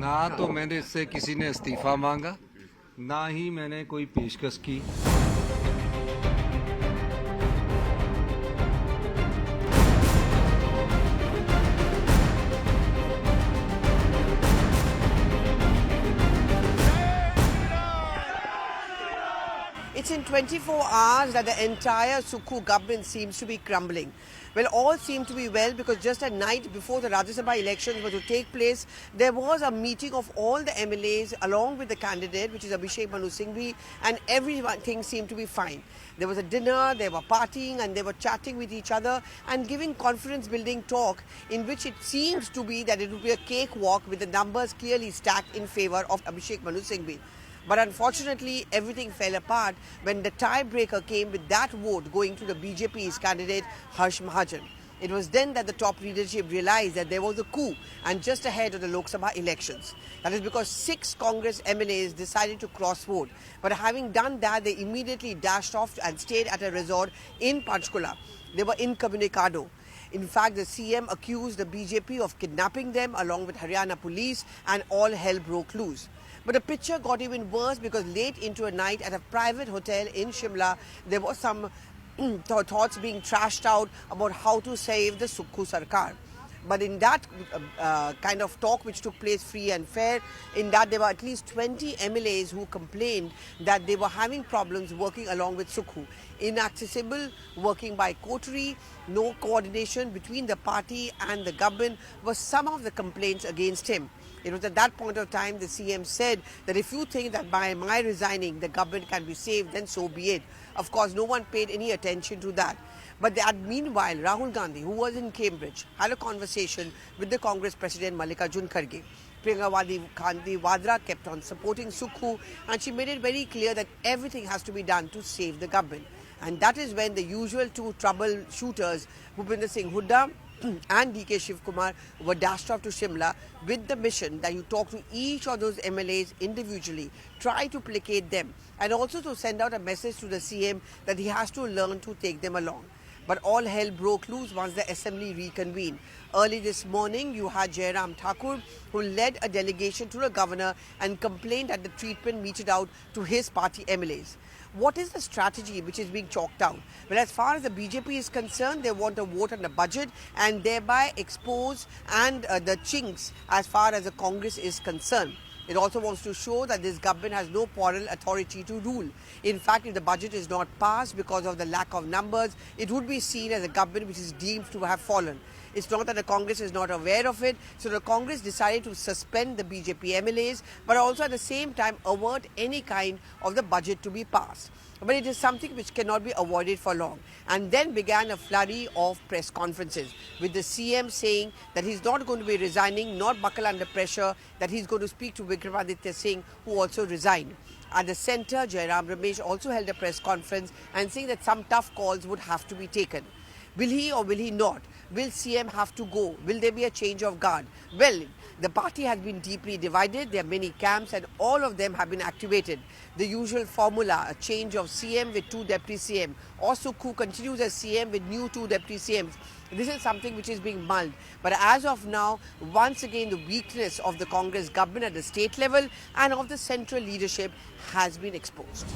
ना तो मैंने इससे किसी ने इस्तीफा मांगा, ना ही मैंने कोई पेशकश की। It's in 24 hours that the entire Sukhu government seems to be crumbling. Well, all seemed to be well because just a night before the Rajya Sabha elections were to take place, there was a meeting of all the MLAs along with the candidate, which is Abhishek Manu Singhvi, and everything seemed to be fine. There was a dinner, they were partying and they were chatting with each other and giving confidence-building talk in which it seems to be that it would be a cakewalk with the numbers clearly stacked in favor of Abhishek Manu Singhvi. But unfortunately, everything fell apart when the tiebreaker came with that vote going to the BJP's candidate Harsh Mahajan. It was then that the top leadership realized that there was a coup and just ahead of the Lok Sabha elections. That is because 6 Congress MLAs decided to cross-vote. But having done that, they immediately dashed off and stayed at a resort in Panchkula. They were incommunicado. In fact, the CM accused the BJP of kidnapping them along with Haryana police, and all hell broke loose. But the picture got even worse because late into a night at a private hotel in Shimla, there was some thoughts being trashed out about how to save the Sukhu Sarkar. But in that kind of talk which took place free and fair, in that there were at least 20 MLAs who complained that they were having problems working along with Sukhu. Inaccessible, working by coterie, no coordination between the party and the government were some of the complaints against him. It was at that point of time the CM said that if you think that by my resigning the government can be saved, then so be it. Of course, no one paid any attention to that. But meanwhile, Rahul Gandhi, who was in Cambridge, had a conversation with the Congress President Mallikarjun Kharge. Priyanka Gandhi Vadra kept on supporting Sukhu, and she made it very clear that everything has to be done to save the government. And that is when the usual two troubleshooters, Bhupinder Singh Hooda and DK Shiv Kumar, were dashed off to Shimla with the mission that you talk to each of those MLAs individually, try to placate them, and also to send out a message to the CM that he has to learn to take them along. But all hell broke loose once the assembly reconvened. Early this morning, you had Jairam Thakur, who led a delegation to the governor and complained at the treatment meted out to his party MLAs. What is the strategy which is being chalked out? Well, as far as the BJP is concerned, they want a vote on the budget and thereby expose the chinks as far as the Congress is concerned. It also wants to show that this government has no moral authority to rule. In fact, if the budget is not passed because of the lack of numbers, it would be seen as a government which is deemed to have fallen. It's not that the Congress is not aware of it. So the Congress decided to suspend the BJP MLAs, but also at the same time avert any kind of the budget to be passed. But it is something which cannot be avoided for long. And then began a flurry of press conferences with the CM saying that he's not going to be resigning, not buckle under pressure, that he's going to speak to Virbhadra Singh, who also resigned. At the centre, Jairam Ramesh also held a press conference and saying that some tough calls would have to be taken. Will he or will he not? Will CM have to go? Will there be a change of guard? Well, the party has been deeply divided. There are many camps and all of them have been activated. The usual formula, a change of CM with 2 deputy CM, or Sukhu continues as CM with new 2 deputy CMs. This is something which is being mulled. But as of now, once again, the weakness of the Congress government at the state level and of the central leadership has been exposed.